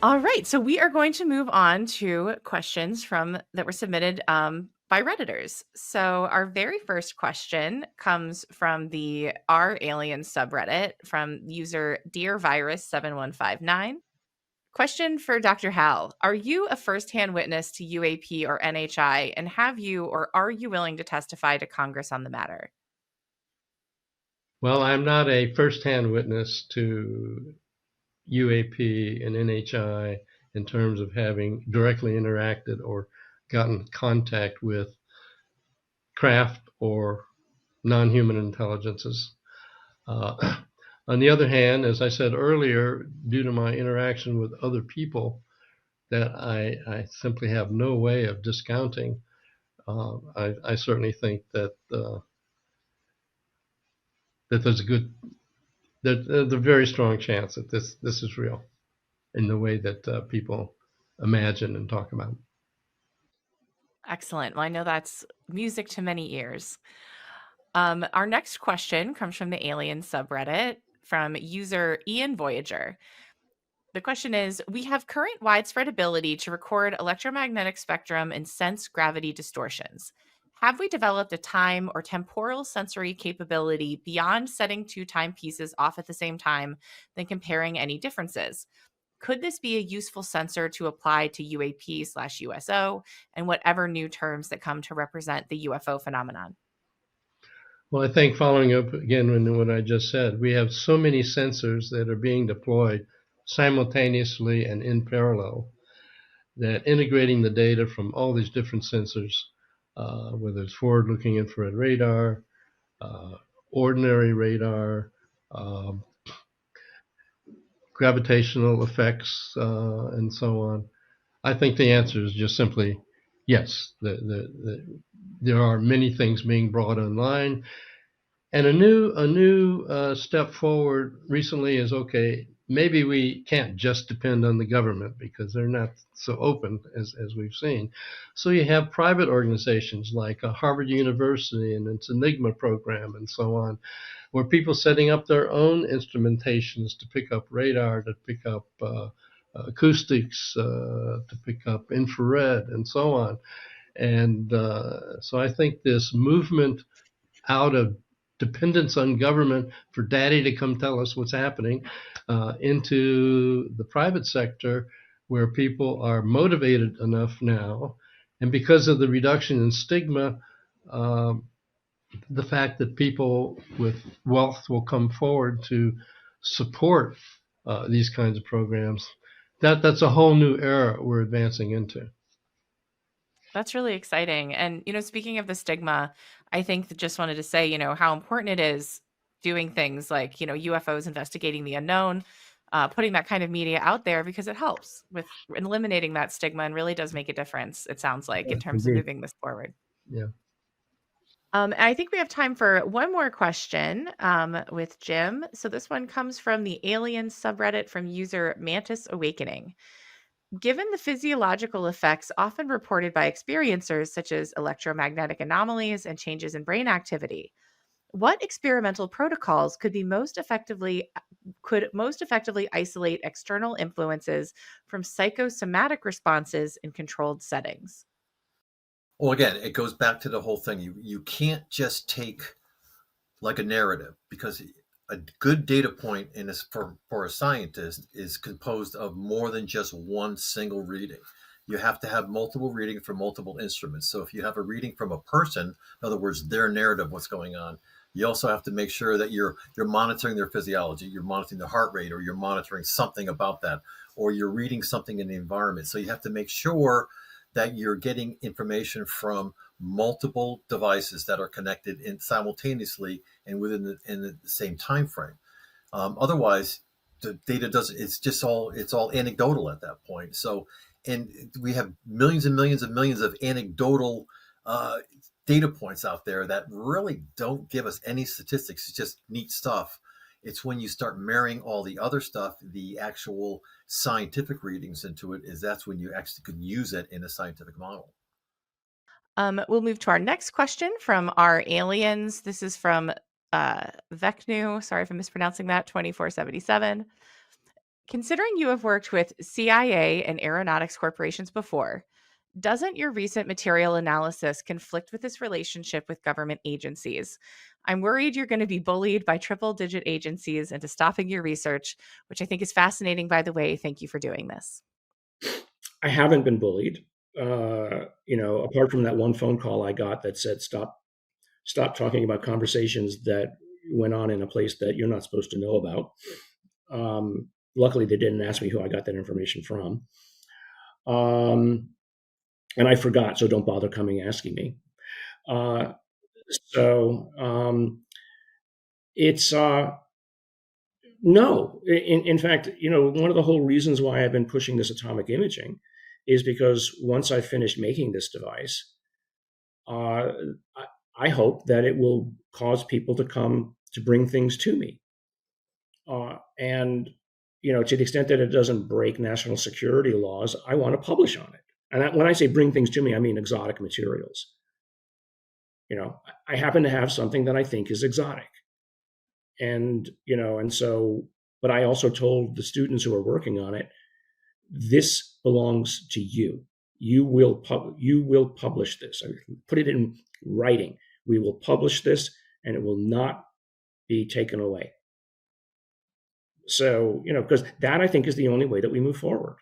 All right, so we are going to move on to questions from that were submitted by Redditors. So our very first question comes from the R Alien subreddit from user DearVirus7159. Question for Dr. Hal. Are you a firsthand witness to UAP or NHI, and have you or are you willing to testify to Congress on the matter? Well, I'm not a first-hand witness to UAP and NHI in terms of having directly interacted or gotten contact with craft or non-human intelligences. On the other hand, as I said earlier, due to my interaction with other people that I simply have no way of discounting, I certainly think that there's a good, that there's a very strong chance that this is real in the way that people imagine and talk about. Excellent. Well, I know that's music to many ears. Our next question comes from the Alien subreddit from user ianvoyager. The question is, we have current widespread ability to record electromagnetic spectrum and sense gravity distortions. Have we developed a time or temporal sensory capability beyond setting two timepieces off at the same time than comparing any differences? Could this be a useful sensor to apply to UAP/USO and whatever new terms that come to represent the UFO phenomenon? Well, I think following up again on what I just said, we have so many sensors that are being deployed simultaneously and in parallel that integrating the data from all these different sensors, whether it's forward-looking infrared radar, uh, ordinary radar, um, gravitational effects, and so on. I think the answer is just simply yes. There are many things being brought online, and a new step forward recently is okay. Maybe we can't just depend on the government because they're not so open as we've seen. So you have private organizations like Harvard University and its Enigma program and so on, where people setting up their own instrumentations to pick up radar, to pick up acoustics, to pick up infrared, and so on. And so I think this movement out of dependence on government for daddy to come tell us what's happening into the private sector where people are motivated enough now. And because of the reduction in stigma, um, the fact that people with wealth will come forward to support these kinds of programs, that's a whole new era we're advancing into. That's really exciting. And, speaking of the stigma, I think that just wanted to say, how important it is doing things like, UFOs investigating the unknown, putting that kind of media out there because it helps with eliminating that stigma and really does make a difference, it sounds like, Yeah, in terms of indeed. moving this forward. Yeah. And I think we have time for one more question with Jim. So this one comes from the Alien subreddit from user MantisAwakening. Given the physiological effects often reported by experiencers, such as electromagnetic anomalies and changes in brain activity, what experimental protocols could most effectively isolate external influences from psychosomatic responses in controlled settings? Well, again, it goes back to the whole thing. You can't just take like a narrative because a good data point in this for a scientist is composed of more than just one single reading. You have to have multiple readings from multiple instruments. So if you have a reading from a person, in other words, their narrative, what's going on, you also have to make sure that you're monitoring their physiology, you're monitoring the heart rate, or you're monitoring something about that, or you're reading something in the environment. So you have to make sure that you're getting information from multiple devices that are connected in simultaneously and within the same time frame. Otherwise, the data doesn't. It's all anecdotal at that point. So, and we have millions and millions and millions of anecdotal uh, data points out there that really don't give us any statistics. It's just neat stuff. It's when you start marrying all the other stuff, the actual scientific readings into it, is that's when you actually can use it in a scientific model. We'll move to our next question from our aliens. This is from Vecnu. Sorry if I'm mispronouncing that. 2477. Considering you have worked with CIA and aeronautics corporations before, doesn't your recent material analysis conflict with this relationship with government agencies? I'm worried you're going to be bullied by triple-digit agencies into stopping your research, which I think is fascinating, by the way. Thank you for doing this. I haven't been bullied. Apart from that one phone call I got that said, stop talking about conversations that went on in a place that you're not supposed to know about. Luckily, they didn't ask me who I got that information from. And I forgot, so don't bother coming asking me. It's no. In fact, one of the whole reasons why I've been pushing this atomic imaging is because once I finish making this device, I hope that it will cause people to come to bring things to me. And to the extent that it doesn't break national security laws, I want to publish on it. And when I say bring things to me, I mean exotic materials. I happen to have something that I think is exotic. But I also told the students who are working on it, this belongs to you. You will publish this. I put it in writing. We will publish this, and it will not be taken away. So, because that I think is the only way that we move forward.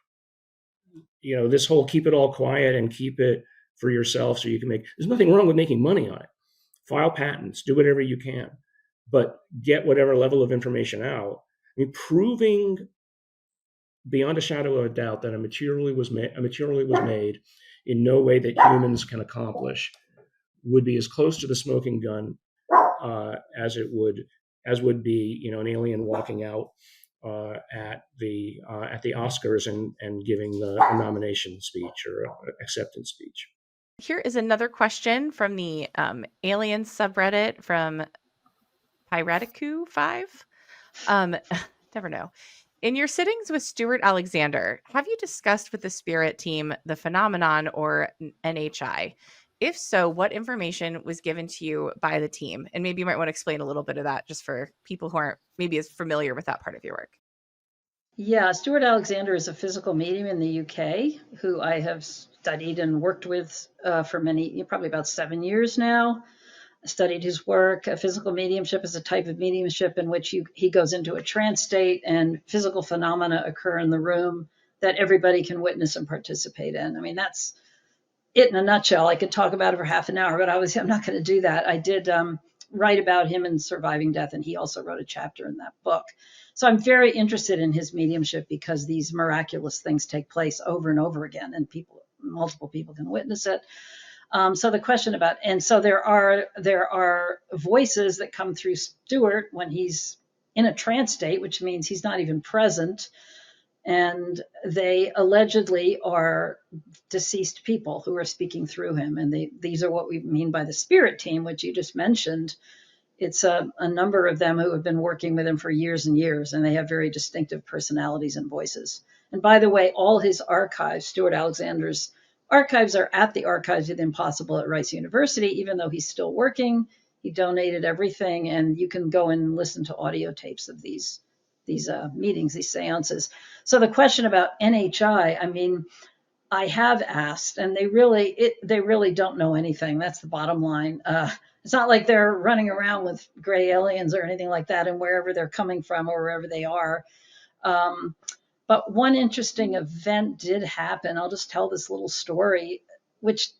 This whole keep it all quiet and keep it for yourself so you can there's nothing wrong with making money on it. File patents, do whatever you can, but get whatever level of information out. Proving beyond a shadow of a doubt that a material was made in no way that humans can accomplish would be as close to the smoking gun as would be an alien walking out at the Oscars and giving the nomination speech or acceptance speech. Here is another question from the alien subreddit from Piratiku5. Never know. In your sittings with Stewart Alexander, have you discussed with the spirit team the phenomenon or NHI? If so, what information was given to you by the team? And maybe you might want to explain a little bit of that just for people who aren't maybe as familiar with that part of your work. Yeah, Stewart Alexander is a physical medium in the UK who I have studied and worked with for probably about 7 years now. I studied his work. A physical mediumship is a type of mediumship in which he goes into a trance state and physical phenomena occur in the room that everybody can witness and participate in. That's it in a nutshell. I could talk about it for half an hour, but obviously I'm not going to do that. I did write about him in Surviving Death, and he also wrote a chapter in that book. So I'm very interested in his mediumship because these miraculous things take place over and over again, and multiple people can witness it. So the question so there are voices that come through Stewart when he's in a trance state, which means he's not even present. And they allegedly are deceased people who are speaking through him. And these are what we mean by the spirit team, which you just mentioned. It's a number of them who have been working with him for years and years, and they have very distinctive personalities and voices. And by the way, all his archives, Stewart Alexander's archives, are at the Archives of the Impossible at Rice University. Even though he's still working, he donated everything, and you can go and listen to audio tapes of these meetings, these seances. So the question about NHI, I have asked, and they really don't know anything. That's the bottom line. It's not like they're running around with gray aliens or anything like that, and wherever they're coming from or wherever they are. But one interesting event did happen. I'll just tell this little story, which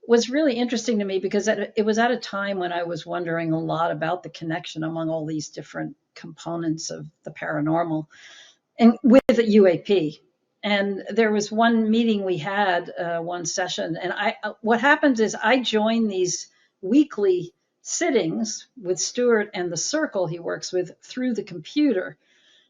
was really interesting to me because it was at a time when I was wondering a lot about the connection among all these different components of the paranormal and with the UAP. And there was one meeting we had, one session, and what happens is I join these weekly sittings with Stewart and the circle he works with through the computer.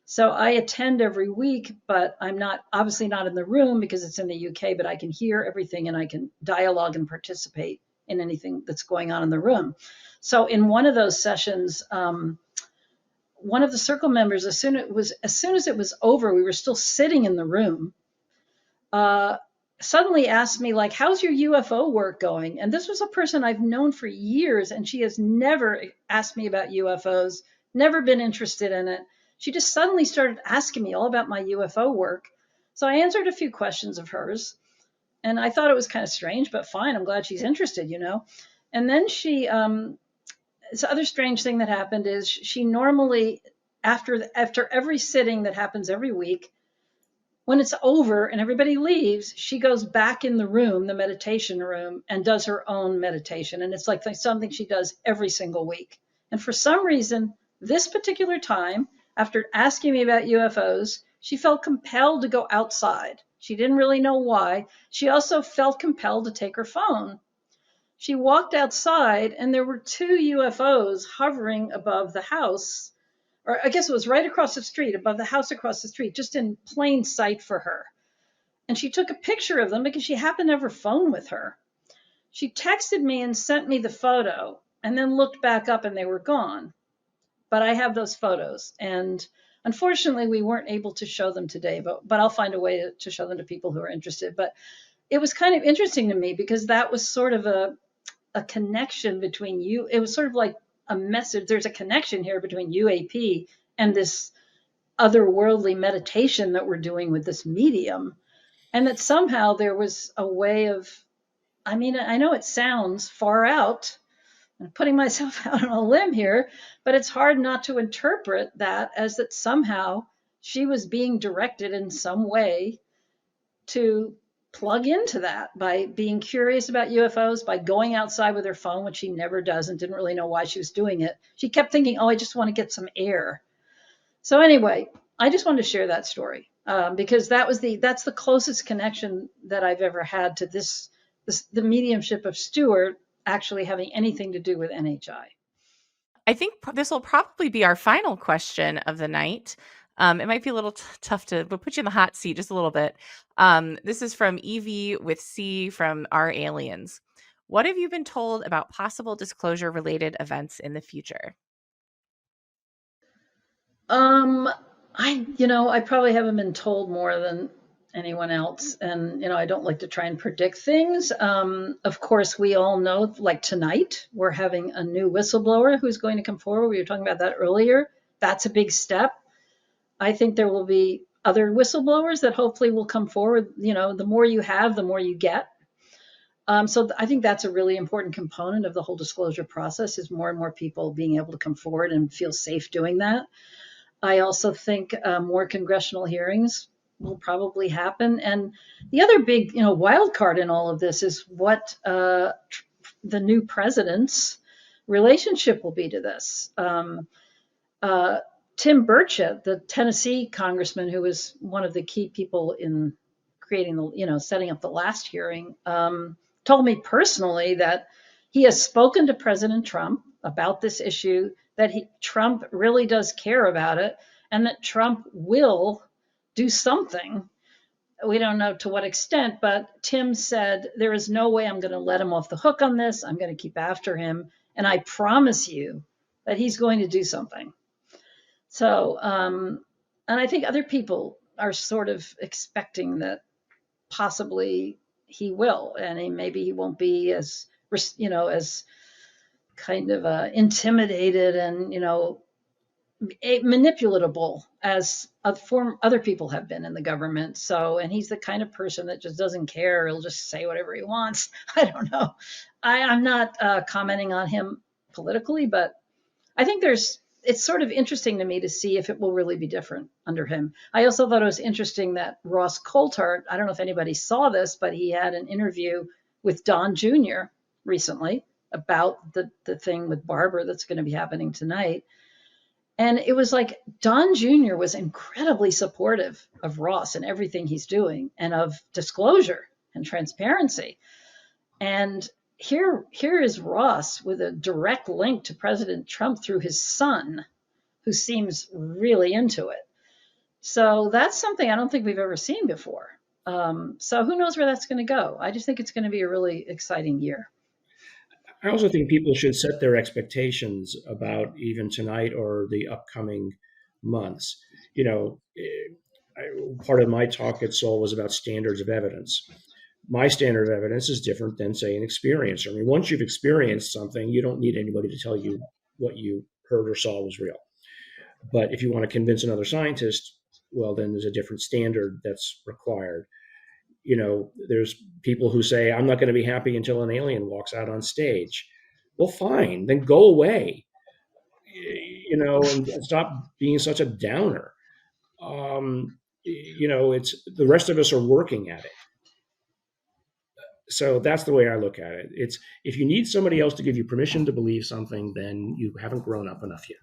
So I attend every week, but I'm obviously not in the room because it's in the UK, but I can hear everything and I can dialogue and participate in anything that's going on in the room. So in one of those sessions, one of the circle members, as soon as it was over, we were still sitting in the room, suddenly asked me, like, how's your UFO work going? And this was a person I've known for years, and she has never asked me about UFOs, never been interested in it. she just suddenly started asking me all about my UFO work. So I answered a few questions of hers, and I thought it was kind of strange, but fine. I'm glad she's interested, you know. And then this other strange thing that happened is she normally, after every sitting that happens every week, when it's over and everybody leaves, she goes back in the room, the meditation room, and does her own meditation. And it's like something she does every single week. And for some reason, this particular time, after asking me about UFOs, she felt compelled to go outside. She didn't really know why. She also felt compelled to take her phone. She walked outside, and there were 2 UFOs hovering above the house, or I guess it was right across the street, above the house across the street, just in plain sight for her. And she took a picture of them because she happened to have her phone with her. She texted me and sent me the photo, and then looked back up and they were gone. But I have those photos, and unfortunately we weren't able to show them today, but I'll find a way to show them to people who are interested. But it was kind of interesting to me because that was sort of a connection between you. It was sort of like a message. There's a connection here between UAP and this otherworldly meditation that we're doing with this medium. And that somehow there was a way of, I mean, I know it sounds far out, I'm putting myself out on a limb here, but it's hard not to interpret that as that somehow she was being directed in some way to plug into that by being curious about UFOs, by going outside with her phone, which she never does and didn't really know why she was doing it. She kept thinking, oh, I just want to get some air. So anyway, I just wanted to share that story because that's the closest connection that I've ever had to the mediumship of Stewart actually having anything to do with NHI. I think this will probably be our final question of the night. It might be a little tough to put you in the hot seat just a little bit. This is from Evwithsea from Our Aliens. What have you been told about possible disclosure-related events in the future? I probably haven't been told more than anyone else. And, I don't like to try and predict things. Of course, we all know, like tonight, we're having a new whistleblower who's going to come forward. We were talking about that earlier. That's a big step. I think there will be other whistleblowers that hopefully will come forward. The more you have, the more you get. So I think that's a really important component of the whole disclosure process is more and more people being able to come forward and feel safe doing that. I also think more congressional hearings will probably happen. And the other big, wild card in all of this is what the new president's relationship will be to this. Tim Burchett, the Tennessee congressman who was one of the key people in creating setting up the last hearing, told me personally that he has spoken to President Trump about this issue, that Trump really does care about it, and that Trump will do something. We don't know to what extent, but Tim said, there is no way I'm going to let him off the hook on this. I'm going to keep after him. And I promise you that he's going to do something. So, and I think other people are sort of expecting that possibly he will, and maybe he won't be as kind of intimidated and, manipulatable as other people have been in the government. So, and he's the kind of person that just doesn't care. He'll just say whatever he wants. I don't know. I'm not commenting on him politically, but I think it's sort of interesting to me to see if it will really be different under him. I also thought it was interesting that Ross Coulthart, I don't know if anybody saw this, but he had an interview with Don Jr. recently about the thing with Barbara that's going to be happening tonight. And it was like Don Jr. was incredibly supportive of Ross and everything he's doing and of disclosure and transparency. And here is Ross with a direct link to President Trump through his son, who seems really into it. So that's something I don't think we've ever seen before. So who knows where that's going to go? I just think it's going to be a really exciting year. I also think people should set their expectations about even tonight or the upcoming months. Part of my talk at Soul was about standards of evidence. My standard of evidence is different than, say, an experiencer. I mean, once you've experienced something, you don't need anybody to tell you what you heard or saw was real. But if you want to convince another scientist, well, then there's a different standard that's required. There's people who say, I'm not going to be happy until an alien walks out on stage. Well, fine, then go away, and stop being such a downer. It's the rest of us are working at it. So that's the way I look at it. It's if you need somebody else to give you permission to believe something, then you haven't grown up enough yet.